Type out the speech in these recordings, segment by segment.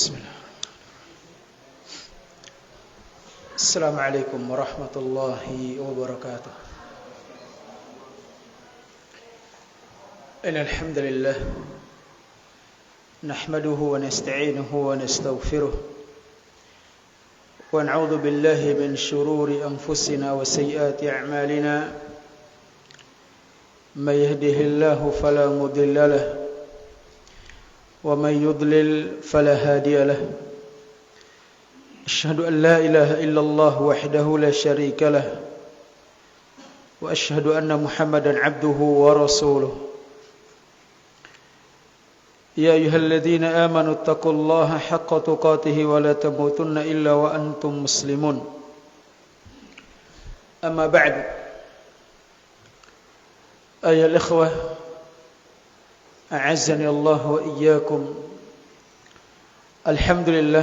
Bismillah. Assalamualaikum warahmatullahi wabarakatuh. Innal hamdalillah nahmaduhu wa nasta'inuhu wa nastaghfiruh wa na'udzu billahi min shururi anfusina wa sayyiati a'malina. May yahdihillahu fala mudilla lahu ومن يضلل فلا هادي له أشهد أن لا إله إلا الله وحده لا شريك له وأشهد أن محمدا عبده ورسوله يا أيها الذين آمنوا اتقوا الله حق تقاته ولا تموتن إلا وأنتم مسلمون أما بعد أيها الإخوة أعزني الله وإياكم. Alhamdulillah,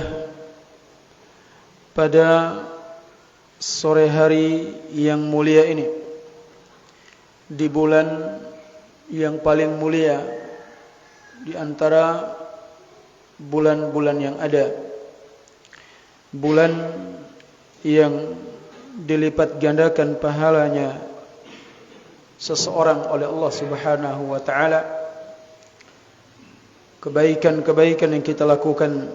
pada sore hari yang mulia ini, di bulan yang paling mulia di antara bulan-bulan yang ada, bulan yang dilipat gandakan pahalanya seseorang oleh Allah Subhanahu wa taala, kebaikan-kebaikan yang kita lakukan,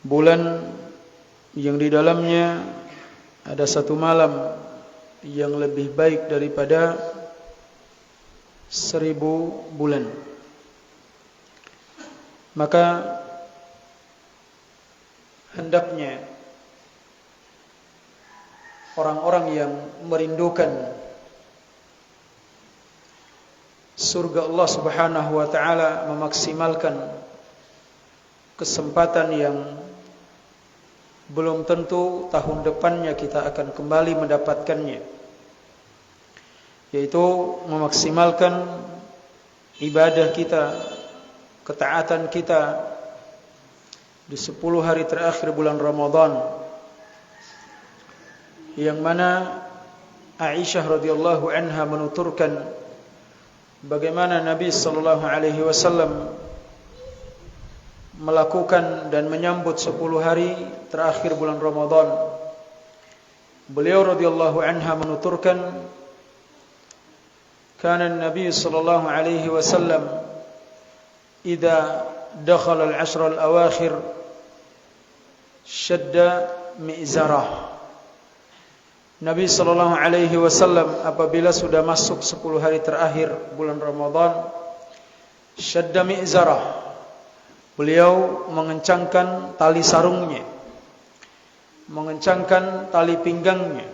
bulan yang di dalamnya ada satu malam yang lebih baik daripada 1000 bulan. Maka hendaknya orang-orang yang merindukan surga Allah Subhanahu wa taala memaksimalkan kesempatan yang belum tentu tahun depannya kita akan kembali mendapatkannya, yaitu memaksimalkan ibadah kita, ketaatan kita di 10 hari terakhir bulan Ramadan, yang mana Aisyah radhiyallahu anha menuturkan bagaimana Nabi sallallahu alaihi wasallam melakukan dan menyambut 10 hari terakhir bulan Ramadan. Beliau radhiyallahu anha menuturkan, kana Nabi sallallahu alaihi wasallam idza dakhala al-'ashr al-awakhir shadda mi'zarah. Nabi sallallahu alaihi wasallam apabila sudah masuk 10 hari terakhir bulan Ramadan, syadda mi'zarah, beliau mengencangkan tali sarungnya, mengencangkan tali pinggangnya,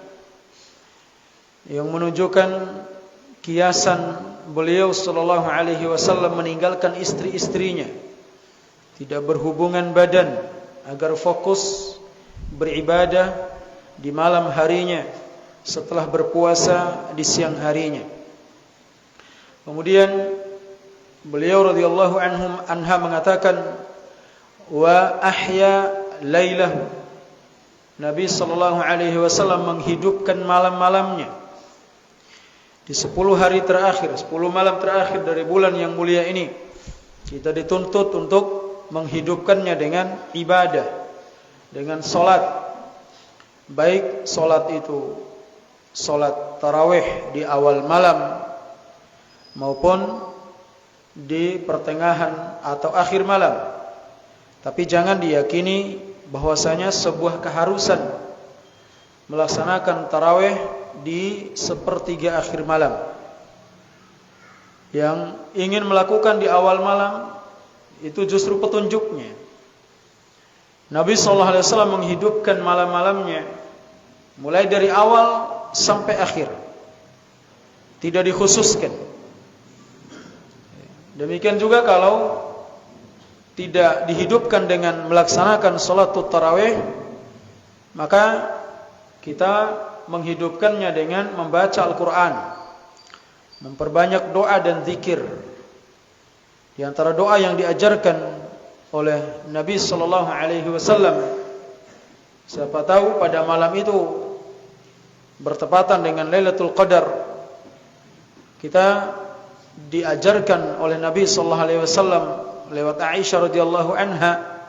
yang menunjukkan kiasan beliau sallallahu alaihi wasallam meninggalkan istri-istrinya, tidak berhubungan badan, agar fokus beribadah di malam harinya setelah berpuasa di siang harinya. Kemudian beliau radhiyallahu anha mengatakan, wa ahya lailahu, Nabi sallallahu alaihi wasallam menghidupkan malam-malamnya di 10 hari terakhir, 10 malam terakhir dari bulan yang mulia ini. Kita dituntut untuk menghidupkannya dengan ibadah, dengan salat. Baik solat itu solat tarawih di awal malam maupun di pertengahan atau akhir malam. Tapi jangan diyakini bahwasanya sebuah keharusan melaksanakan tarawih di sepertiga akhir malam. Yang ingin melakukan di awal malam itu justru petunjuknya. Nabi SAW menghidupkan malam-malamnya mulai dari awal sampai akhir, tidak dikhususkan. Demikian juga kalau tidak dihidupkan dengan melaksanakan sholatul tarawih, maka kita menghidupkannya dengan membaca Al-Quran, memperbanyak doa dan zikir. Di antara doa yang diajarkan oleh Nabi sallallahu alaihi wasallam, siapa tahu pada malam itu bertepatan dengan Lailatul Qadar, kita diajarkan oleh Nabi sallallahu alaihi wasallam lewat Aisyah radhiyallahu anha,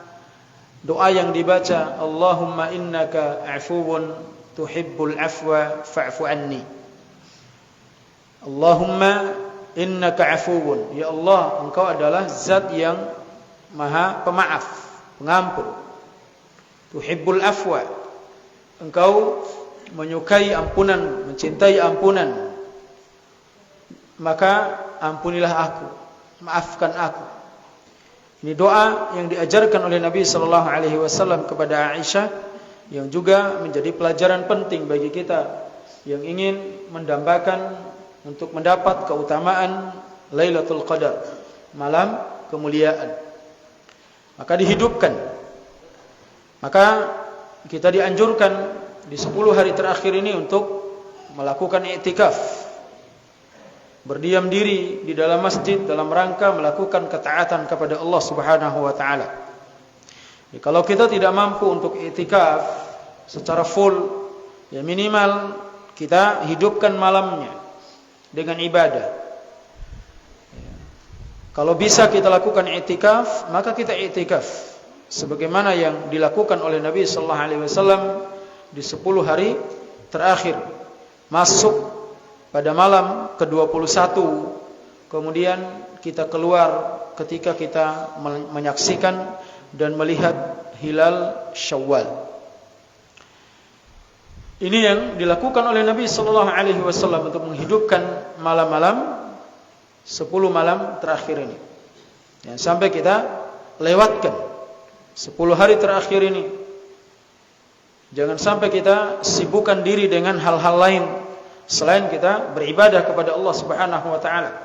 doa yang dibaca, Allahumma innaka afuwun tuhibbul afwa fa'fu anni. Allahumma innaka afuwun, ya Allah, engkau adalah zat yang maha pemaaf, pengampun. Tuhibbul afwa, engkau menyukai ampunan, mencintai ampunan, maka ampunilah aku, maafkan aku. Ini doa yang diajarkan oleh Nabi sallallahu alaihi wasallam kepada Aisyah, yang juga menjadi pelajaran penting bagi kita yang ingin mendambakan untuk mendapat keutamaan Lailatul Qadar, malam kemuliaan. Maka dihidupkan. Maka kita dianjurkan di 10 hari terakhir ini untuk melakukan i'tikaf, berdiam diri di dalam masjid dalam rangka melakukan ketaatan kepada Allah Subhanahu wa taala. Kalau kita tidak mampu untuk i'tikaf secara full, ya minimal kita hidupkan malamnya dengan ibadah. Kalau bisa kita lakukan i'tikaf, maka kita i'tikaf sebagaimana yang dilakukan oleh Nabi sallallahu alaihi wasallam di 10 hari terakhir. Masuk pada malam ke-21, kemudian kita keluar ketika kita menyaksikan dan melihat hilal Syawal. Ini yang dilakukan oleh Nabi sallallahu alaihi wasallam untuk menghidupkan malam-malam 10 malam terakhir ini. Yang sampai kita lewatkan 10 hari terakhir ini. Jangan sampai kita sibukkan diri dengan hal-hal lain selain kita beribadah kepada Allah Subhanahu wa taala.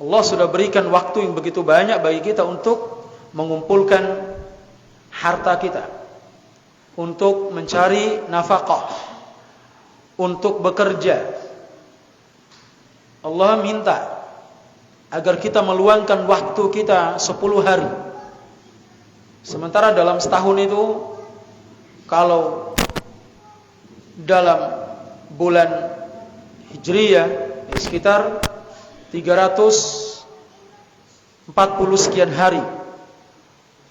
Allah sudah berikan waktu yang begitu banyak bagi kita untuk mengumpulkan harta kita, untuk mencari nafkah, untuk bekerja. Allah minta agar kita meluangkan waktu kita 10 hari. Sementara dalam setahun itu, kalau dalam bulan Hijriyah sekitar 340 sekian hari.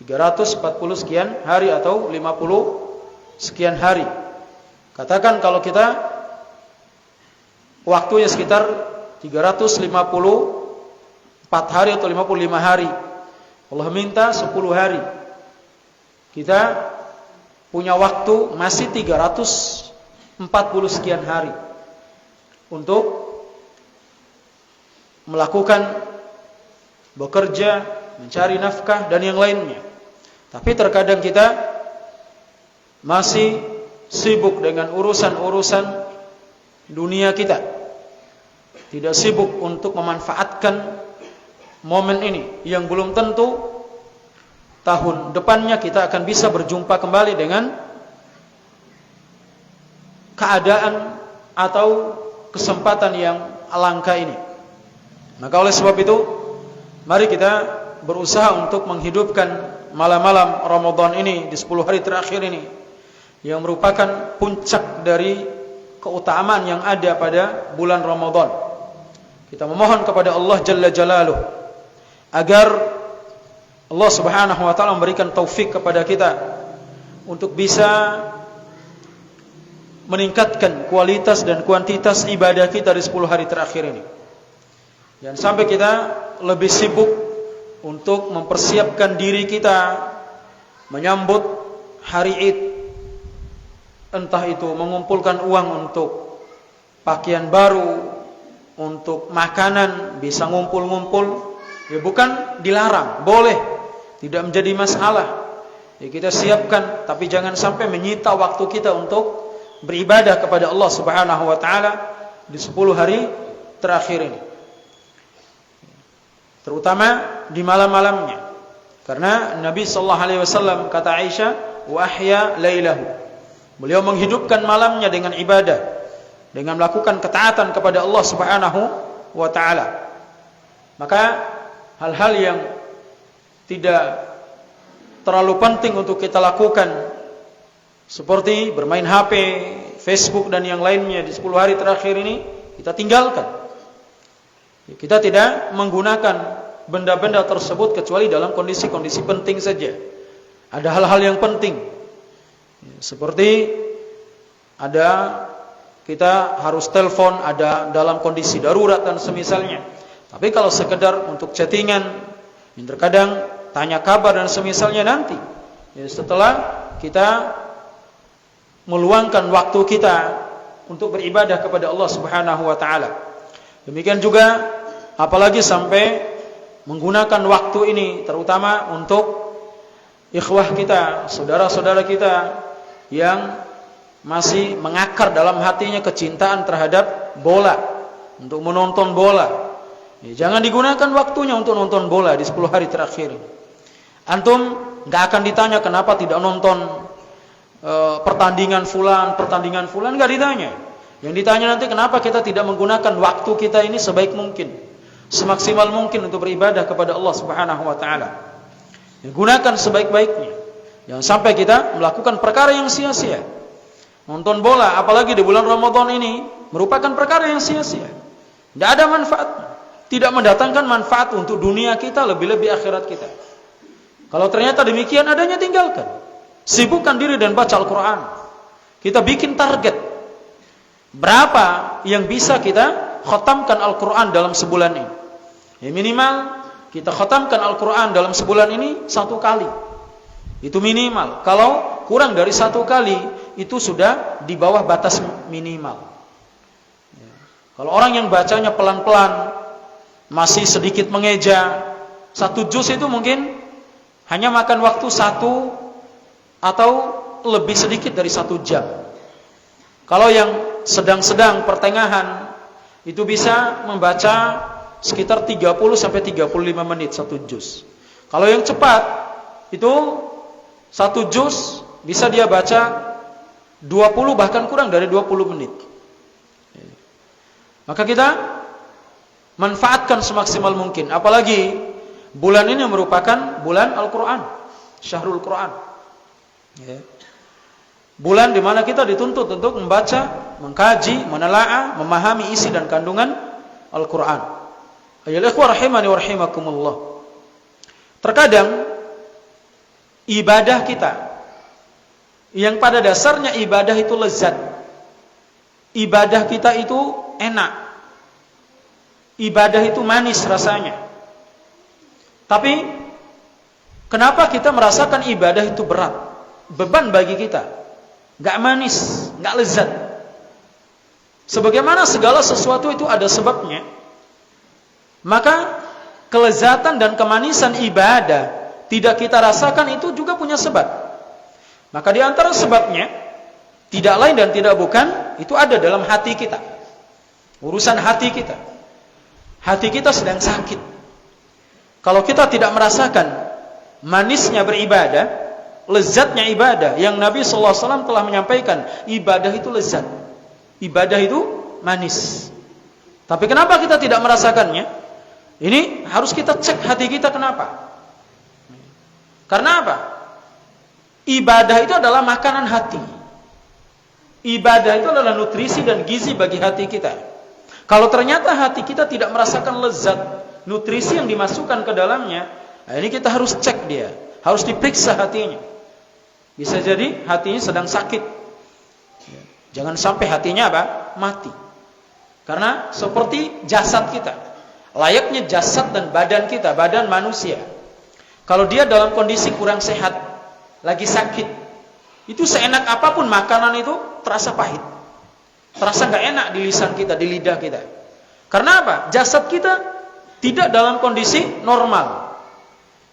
340 sekian hari atau 50 sekian hari. Katakan kalau kita waktunya sekitar 354 hari atau 55 hari. Allah minta 10 hari. Kita punya waktu masih 340 sekian hari untuk melakukan bekerja, mencari nafkah dan yang lainnya. Tapi terkadang kita masih sibuk dengan urusan-urusan dunia kita. Tidak sibuk untuk memanfaatkan momen ini yang belum tentu tahun depannya kita akan bisa berjumpa kembali dengan keadaan atau kesempatan yang langka ini. Maka oleh sebab itu, mari kita berusaha untuk menghidupkan malam-malam Ramadan ini di 10 hari terakhir ini, yang merupakan puncak dari keutamaan yang ada pada bulan Ramadan. Kita memohon kepada Allah Jalla Jalaluh agar Allah Subhanahu wa taala memberikan taufik kepada kita untuk bisa meningkatkan kualitas dan kuantitas ibadah kita di 10 hari terakhir ini. Dan sampai kita lebih sibuk untuk mempersiapkan diri kita menyambut hari Id. Entah itu mengumpulkan uang untuk pakaian baru, untuk makanan, bisa ngumpul-ngumpul. Ya bukan dilarang, boleh, tidak menjadi masalah. Ya kita siapkan, tapi jangan sampai menyita waktu kita untuk beribadah kepada Allah Subhanahu wa taala di 10 hari terakhir ini. Terutama di malam-malamnya. Karena Nabi sallallahu alaihi wasallam, kata Aisyah, wa ahya lailahu. Beliau menghidupkan malamnya dengan ibadah, dengan melakukan ketaatan kepada Allah Subhanahu wa taala. Maka hal-hal yang tidak terlalu penting untuk kita lakukan, seperti bermain HP, Facebook dan yang lainnya di 10 hari terakhir ini, kita tinggalkan. Kita tidak menggunakan benda-benda tersebut kecuali dalam kondisi-kondisi penting saja. Ada hal-hal yang penting, seperti kita harus telepon, ada dalam kondisi darurat dan semisalnya. Tapi kalau sekedar untuk chattingan, terkadang tanya kabar dan semisalnya nanti, setelah kita meluangkan waktu kita untuk beribadah kepada Allah Subhanahu wa taala. Demikian juga apalagi sampai menggunakan waktu ini terutama untuk ikhwah kita, saudara-saudara kita yang masih mengakar dalam hatinya kecintaan terhadap bola, untuk menonton bola. Jangan digunakan waktunya untuk nonton bola di 10 hari terakhir. Antum nggak akan ditanya kenapa tidak nonton pertandingan fulan, nggak ditanya. Yang ditanya nanti kenapa kita tidak menggunakan waktu kita ini sebaik mungkin, semaksimal mungkin untuk beribadah kepada Allah Subhanahu wa taala. Gunakan sebaik-baiknya. Jangan sampai kita melakukan perkara yang sia-sia. Nonton bola apalagi di bulan Ramadan ini merupakan perkara yang sia-sia. Tidak ada manfaatnya. Tidak mendatangkan manfaat untuk dunia kita, lebih-lebih akhirat kita. Kalau ternyata demikian adanya, tinggalkan. Sibukkan diri dan baca Al-Quran. Kita bikin target berapa yang bisa kita khatamkan Al-Quran dalam sebulan ini. Minimal kita khatamkan Al-Quran dalam sebulan ini 1 kali. Itu minimal. Kalau kurang dari 1 kali, itu sudah di bawah batas minimal. Kalau orang yang bacanya pelan-pelan, masih sedikit mengeja, 1 juz itu mungkin hanya makan waktu 1 atau lebih sedikit dari 1 jam. Kalau yang sedang-sedang pertengahan, itu bisa membaca sekitar 30-35 menit 1 juz. Kalau yang cepat, itu 1 juz bisa dia baca 20 bahkan kurang dari 20 menit. Maka kita manfaatkan semaksimal mungkin. Apalagi bulan ini merupakan bulan Al-Quran, Syahrul Quran. Bulan di mana kita dituntut untuk membaca, mengkaji, menelaah, memahami isi dan kandungan Al-Quran. Ayyuhal ikhwah rahimani wa rahimakumullah. Terkadang ibadah kita yang pada dasarnya ibadah itu lezat, ibadah kita itu enak, ibadah itu manis rasanya. Tapi kenapa kita merasakan ibadah itu berat, beban bagi kita, gak manis, gak lezat? Sebagaimana segala sesuatu itu ada sebabnya, maka kelezatan dan kemanisan ibadah tidak kita rasakan itu juga punya sebab. Maka di antara sebabnya, tidak lain dan tidak bukan, itu ada dalam hati kita. Urusan hati kita. Hati kita sedang sakit. Kalau kita tidak merasakan manisnya beribadah, lezatnya ibadah, yang Nabi SAW telah menyampaikan, ibadah itu lezat, ibadah itu manis. Tapi kenapa kita tidak merasakannya? Ini harus kita cek hati kita, kenapa? Karena apa? Ibadah itu adalah makanan hati. Ibadah itu adalah nutrisi dan gizi bagi hati kita. Kalau ternyata hati kita tidak merasakan lezat, nutrisi yang dimasukkan ke dalamnya, nah ini kita harus cek dia, harus diperiksa hatinya. Bisa jadi hatinya sedang sakit. Jangan sampai hatinya apa? Mati. Karena seperti jasad kita, layaknya jasad dan badan kita, badan manusia. Kalau dia dalam kondisi kurang sehat, lagi sakit, itu seenak apapun makanan itu terasa pahit, terasa gak enak di lisan kita, di lidah kita. Karena apa? Jasad kita tidak dalam kondisi normal,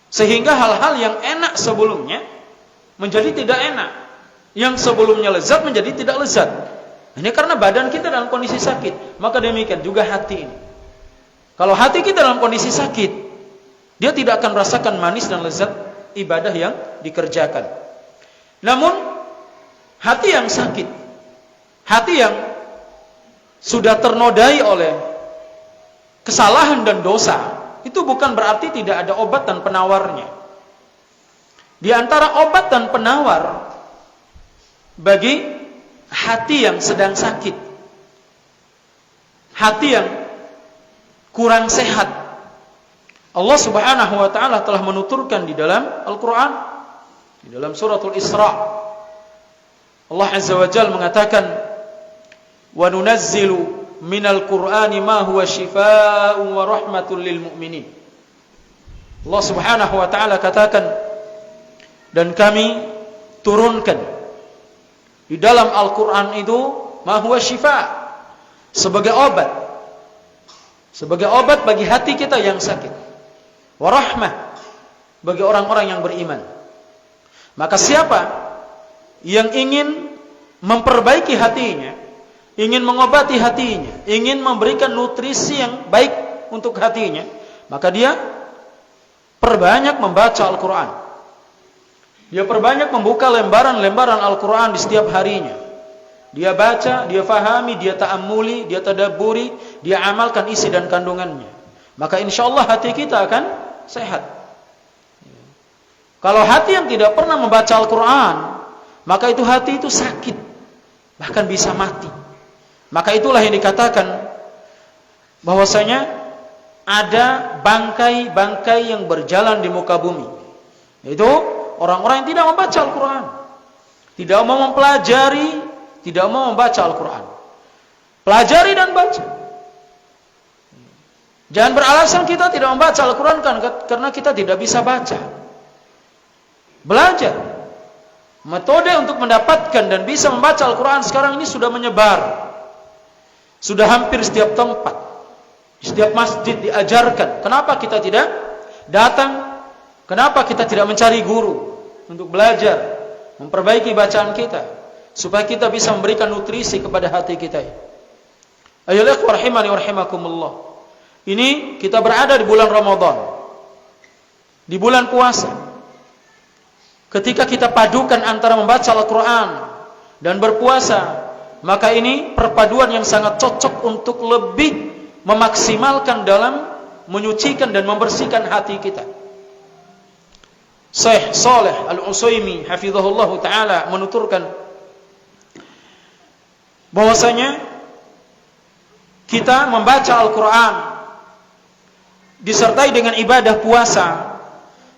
sehingga hal-hal yang enak sebelumnya menjadi tidak enak, yang sebelumnya lezat menjadi tidak lezat. Ini karena badan kita dalam kondisi sakit. Maka demikian juga hati ini. Kalau hati kita dalam kondisi sakit, dia tidak akan merasakan manis dan lezat ibadah yang dikerjakan. Namun hati yang sakit, hati yang sudah ternodai oleh kesalahan dan dosa, itu bukan berarti tidak ada obat dan penawarnya. Di antara obat dan penawar bagi hati yang sedang sakit, hati yang kurang sehat, Allah Subhanahu wa taala telah menuturkan di dalam Al-Qur'an, di dalam suratul Isra. Allah Azza wa Jalla mengatakan, "Wa nunazzilu minal Qur'ani ma huwa shifaa'un wa rahmatun lil mu'minin." Allah Subhanahu wa taala katakan, dan kami turunkan di dalam Al-Qur'an itu ma huwa shifaa', sebagai obat. Sebagai obat bagi hati kita yang sakit. Wa rahmah, bagi orang-orang yang beriman. Maka siapa yang ingin memperbaiki hatinya, ingin mengobati hatinya, ingin memberikan nutrisi yang baik untuk hatinya, maka dia perbanyak membaca Al-Quran. Dia perbanyak membuka lembaran-lembaran Al-Quran di setiap harinya. Dia baca, dia fahami, dia ta'ammuli, dia tadabburi, dia amalkan isi dan kandungannya. Maka insya Allah hati kita akan sehat. Kalau hati yang tidak pernah membaca Al-Quran, maka itu hati itu sakit, bahkan bisa mati. Maka itulah yang dikatakan bahwasanya ada bangkai-bangkai yang berjalan di muka bumi. Itu orang-orang yang tidak membaca Al-Quran, tidak mau mempelajari, tidak mau membaca Al-Quran. Pelajari dan baca. Jangan beralasan kita tidak membaca Al-Quran karena kita tidak bisa baca. Belajar. Metode untuk mendapatkan dan bisa membaca Al-Quran sekarang ini sudah menyebar. Sudah hampir setiap tempat, setiap masjid diajarkan. Kenapa kita tidak datang? Kenapa kita tidak mencari guru untuk belajar, memperbaiki bacaan kita, supaya kita bisa memberikan nutrisi kepada hati kita? Ayolah warahimani warahimakumullah. Ini kita berada di bulan Ramadan, di bulan puasa. Ketika kita padukan antara membaca Al-Quran dan berpuasa, maka ini perpaduan yang sangat cocok untuk lebih memaksimalkan dalam menyucikan dan membersihkan hati kita. Syekh Shalih Al-Utsaimin hafizahullah taala menuturkan bahwasanya kita membaca Al-Quran disertai dengan ibadah puasa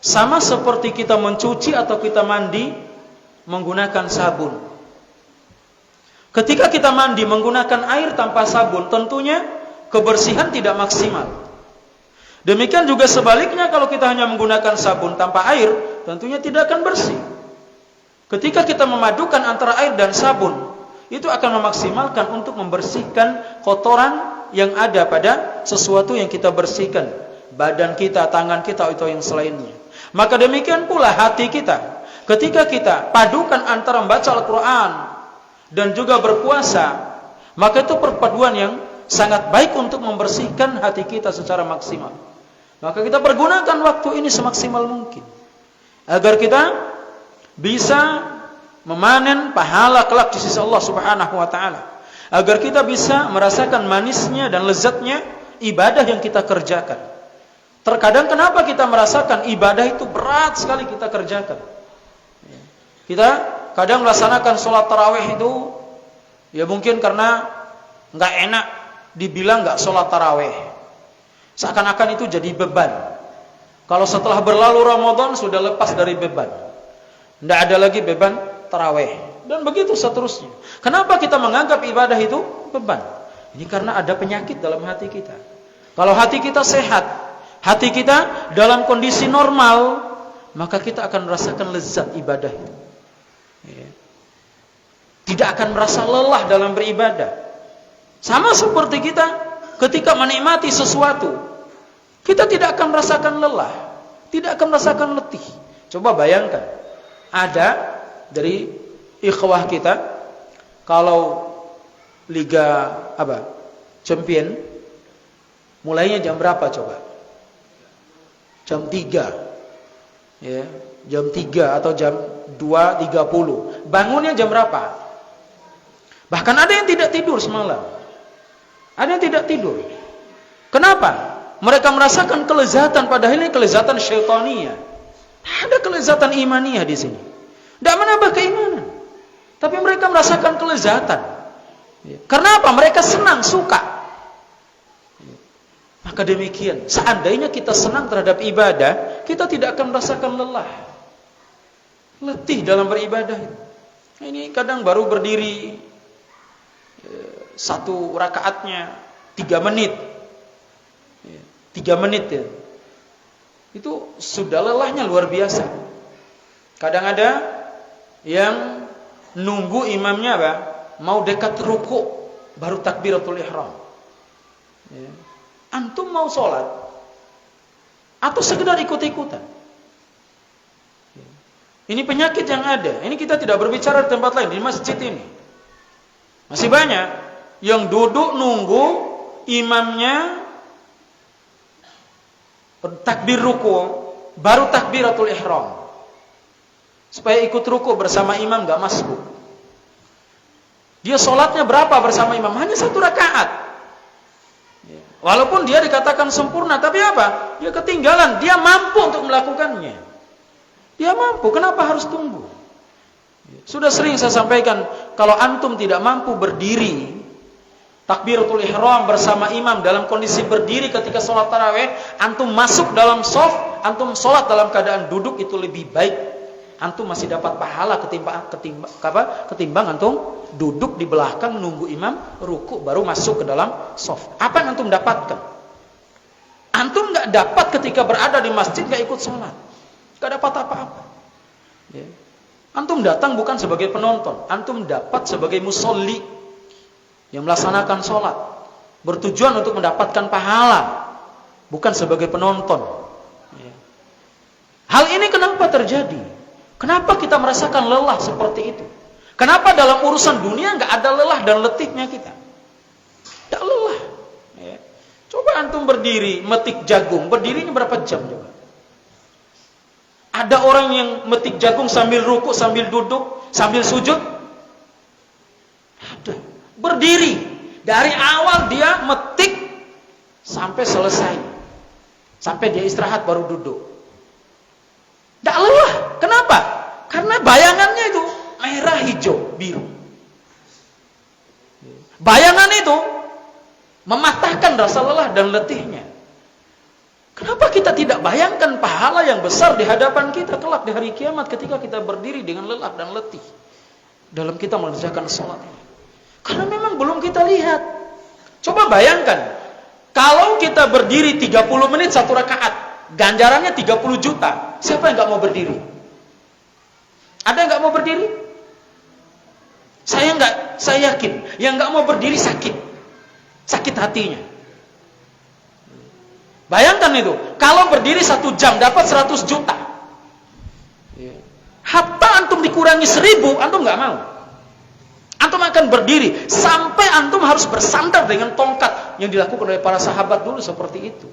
sama seperti kita mencuci atau kita mandi menggunakan sabun. Ketika kita mandi menggunakan air tanpa sabun, tentunya kebersihan tidak maksimal. Demikian juga sebaliknya, kalau kita hanya menggunakan sabun tanpa air, tentunya tidak akan bersih. Ketika kita memadukan antara air dan sabun, itu akan memaksimalkan untuk membersihkan kotoran yang ada pada sesuatu yang kita bersihkan, badan kita, tangan kita, atau yang selainnya. Maka demikian pula hati kita. Ketika kita padukan antara membaca Al-Quran dan juga berpuasa, maka itu perpaduan yang sangat baik untuk membersihkan hati kita secara maksimal. Maka kita pergunakan waktu ini semaksimal mungkin, agar kita bisa memanen pahala kelak di sisi Allah Subhanahu wa taala, agar kita bisa merasakan manisnya dan lezatnya ibadah yang kita kerjakan. Terkadang kenapa kita merasakan ibadah itu berat sekali kita kerjakan? Kita kadang melaksanakan sholat tarawih itu ya mungkin karena nggak enak dibilang nggak sholat tarawih, seakan-akan itu jadi beban. Kalau setelah berlalu Ramadan sudah lepas dari beban, tidak ada lagi beban tarawih, dan begitu seterusnya. Kenapa kita menganggap ibadah itu beban? Ini karena ada penyakit dalam hati kita. Kalau hati kita sehat, hati kita dalam kondisi normal, maka kita akan merasakan lezat ibadah itu. Tidak akan merasa lelah dalam beribadah. Sama seperti kita ketika menikmati sesuatu, kita tidak akan merasakan lelah, tidak akan merasakan letih. Coba bayangkan, ada dari ikhwah kita, kalau Liga Champion, mulainya jam berapa coba? Jam 3 ya, jam 3 atau jam 2.30. Bangunnya jam berapa? Bahkan ada yang tidak tidur semalam. Ada yang tidak tidur. Kenapa? Mereka merasakan kelezatan, padahal ini kelezatan syaitaniyah. Ada kelezatan imaniyah di sini. Tidak menambah keimanan, tapi mereka merasakan kelezatan. Karena apa? Mereka senang, suka. Maka demikian, seandainya kita senang terhadap ibadah, kita tidak akan merasakan lelah, letih dalam beribadah. Ini kadang baru berdiri satu rakaatnya 3 menit, 3 menit ya. Itu sudah lelahnya luar biasa. Kadang ada yang nunggu imamnya apa? Mau dekat ruku baru takbiratul ihram. Ya. Antum mau sholat atau sekedar ikut-ikutan? Ini penyakit yang ada. Ini kita tidak berbicara di tempat lain, di masjid ini masih banyak yang duduk nunggu imamnya takbir ruku baru takbiratul ihram supaya ikut ruku bersama imam, gak masbuk. Dia sholatnya berapa bersama imam? Hanya 1 rakaat. Walaupun dia dikatakan sempurna, tapi apa? Dia ketinggalan. Dia mampu untuk melakukannya. Dia mampu. Kenapa harus tunggu? Sudah sering saya sampaikan, kalau antum tidak mampu berdiri takbiratul ihram bersama imam dalam kondisi berdiri ketika sholat tarawih, antum masuk dalam shaf, antum sholat dalam keadaan duduk, itu lebih baik. Antum masih dapat pahala ketimbang antum duduk di belakang nunggu imam ruku baru masuk ke dalam shaf. Apa yang antum dapatkan? Antum nggak dapat ketika berada di masjid nggak ikut sholat, nggak dapat apa-apa. Ya. Antum datang bukan sebagai penonton, antum dapat sebagai musolli yang melaksanakan sholat, bertujuan untuk mendapatkan pahala, bukan sebagai penonton. Ya. Hal ini kenapa terjadi? Kenapa kita merasakan lelah seperti itu? Kenapa dalam urusan dunia nggak ada lelah dan letihnya kita? Tidak lelah. Ya. Coba antum berdiri metik jagung, berdirinya berapa jam coba? Ada orang yang metik jagung sambil ruku, sambil duduk, sambil sujud? Ada. Berdiri dari awal dia metik sampai selesai, sampai dia istirahat baru duduk. Tidak lelah. Kenapa? Karena bayangannya itu merah, hijau, biru. Bayangan itu mematahkan rasa lelah dan letihnya. Kenapa kita tidak bayangkan pahala yang besar di hadapan kita kelak di hari kiamat ketika kita berdiri dengan lelah dan letih dalam kita mengerjakan sholat ini? Karena memang belum kita lihat. Coba bayangkan, kalau kita berdiri 30 menit 1 rakaat, ganjarannya 30 juta. Siapa yang gak mau berdiri? Ada yang gak mau berdiri? Saya yakin yang gak mau berdiri sakit hatinya. Bayangkan itu, kalau berdiri 1 jam dapat 100 juta. Hatta antum dikurangi 1000, antum gak mau. Antum akan berdiri sampai antum harus bersandar dengan tongkat yang dilakukan oleh para sahabat dulu seperti itu.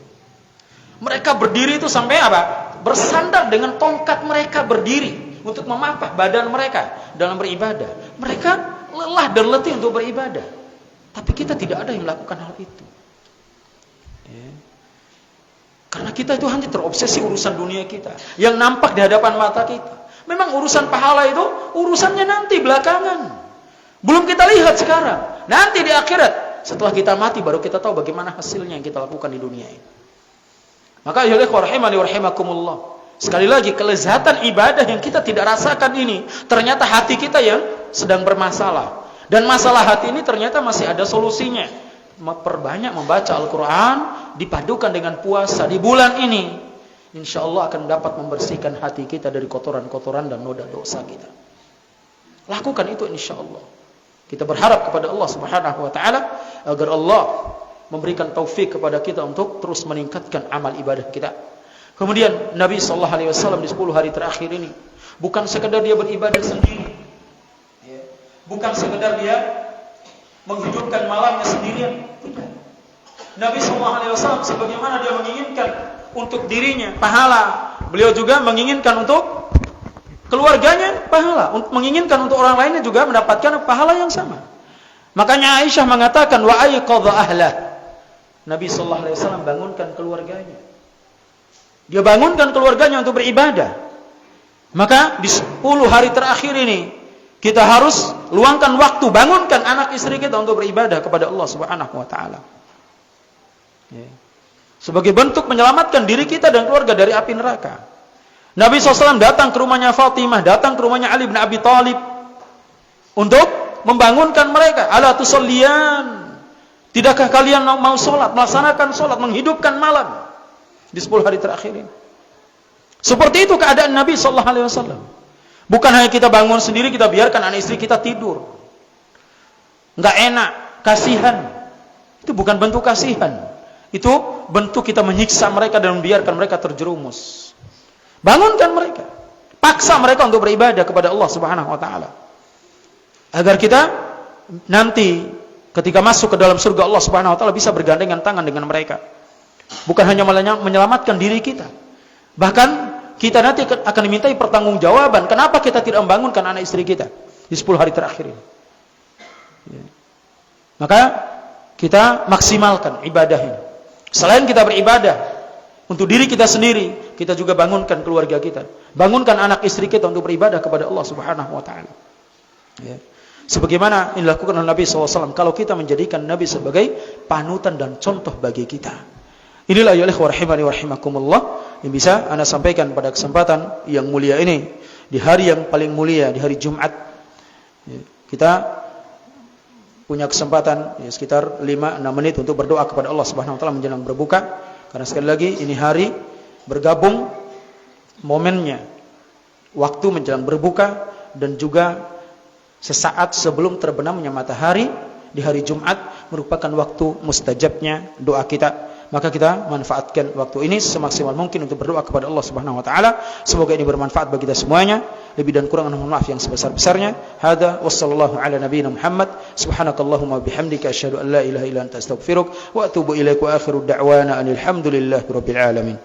Mereka berdiri itu sampai apa? Bersandar dengan tongkat mereka berdiri untuk memapah badan mereka dalam beribadah. Mereka lelah dan letih untuk beribadah. Tapi kita tidak ada yang melakukan hal itu. Ya. Karena kita itu hanya terobsesi urusan dunia kita yang nampak di hadapan mata kita. Memang urusan pahala itu urusannya nanti belakangan. Belum kita lihat sekarang. Nanti di akhirat, setelah kita mati baru kita tahu bagaimana hasilnya yang kita lakukan di dunia ini. Maka ya ikhwah rahimani wa rahimakumullah, sekali lagi kelezatan ibadah yang kita tidak rasakan ini, ternyata hati kita yang sedang bermasalah. Dan masalah hati ini ternyata masih ada solusinya. Perbanyak membaca Al-Quran, dipadukan dengan puasa di bulan ini, insya Allah akan dapat membersihkan hati kita dari kotoran-kotoran dan noda dosa kita. Lakukan itu insya Allah. Kita berharap kepada Allah Subhanahu wa ta'ala agar Allah memberikan taufik kepada kita untuk terus meningkatkan amal ibadah kita. Kemudian Nabi SAW di 10 hari terakhir ini bukan sekedar dia beribadah sendiri, bukan sekedar dia menghidupkan malamnya sendirian, tidak. Nabi SAW sebagaimana dia menginginkan untuk dirinya pahala, beliau juga menginginkan untuk keluarganya pahala, menginginkan untuk orang lainnya juga mendapatkan pahala yang sama. Makanya Aisyah mengatakan wa ayqadha ahlah. Nabi SAW bangunkan keluarganya. Dia bangunkan keluarganya untuk beribadah. Maka di 10 hari terakhir ini kita harus luangkan waktu, bangunkan anak istri kita untuk beribadah kepada Allah Subhanahu wa ta'ala. sebagai bentuk menyelamatkan diri kita dan keluarga dari api neraka. Nabi SAW datang ke rumahnya Fatimah, datang ke rumahnya Ali bin Abi Thalib untuk membangunkan mereka. Ala tusalliyan, tidakkah kalian mau sholat, melaksanakan sholat, menghidupkan malam di 10 hari terakhir ini? Seperti itu keadaan Nabi SAW. Bukan hanya kita bangun sendiri, kita biarkan anak istri kita tidur, nggak enak, kasihan. Itu bukan bentuk kasihan. Itu bentuk kita menyiksa mereka dan membiarkan mereka terjerumus. Bangunkan mereka, paksa mereka untuk beribadah kepada Allah Subhanahu wa taala. Agar kita nanti ketika masuk ke dalam surga Allah Subhanahu wa taala bisa bergandengan tangan dengan mereka. Bukan hanya menyelamatkan diri kita, bahkan kita nanti akan dimintai pertanggungjawaban kenapa kita tidak membangunkan anak istri kita di 10 hari terakhir ini. Maka kita maksimalkan ibadah ini. Selain kita beribadah untuk diri kita sendiri, kita juga bangunkan keluarga kita, bangunkan anak istri kita untuk beribadah kepada Allah Subhanahu wa taala. Ya. Sebagaimana yang dilakukan oleh Nabi SAW, kalau kita menjadikan Nabi sebagai panutan dan contoh bagi kita. Inilah ya ikhwah rahimani wa rahimakumullah yang bisa Anda sampaikan pada kesempatan yang mulia ini, di hari yang paling mulia, di hari Jumat. Ya. Kita punya kesempatan ya, sekitar 5-6 menit untuk berdoa kepada Allah Subhanahu wa taala menjelang berbuka, karena sekali lagi ini hari bergabung momennya waktu menjelang berbuka dan juga sesaat sebelum terbenamnya matahari di hari Jumat merupakan waktu mustajabnya doa kita. Maka kita manfaatkan waktu ini semaksimal mungkin untuk berdoa kepada Allah Subhanahu wa taala. Semoga ini bermanfaat bagi kita semuanya. Lebih dan kurang mohon maaf yang sebesar-besarnya. Hada wassallallahu ala nabiyyina Muhammad. Subhanakallahumma bihamdika asyhadu an la ilaha illa anta astaghfiruka wa atubu ilaik wa akhiru da'wana alhamdulillahi rabbil alamin.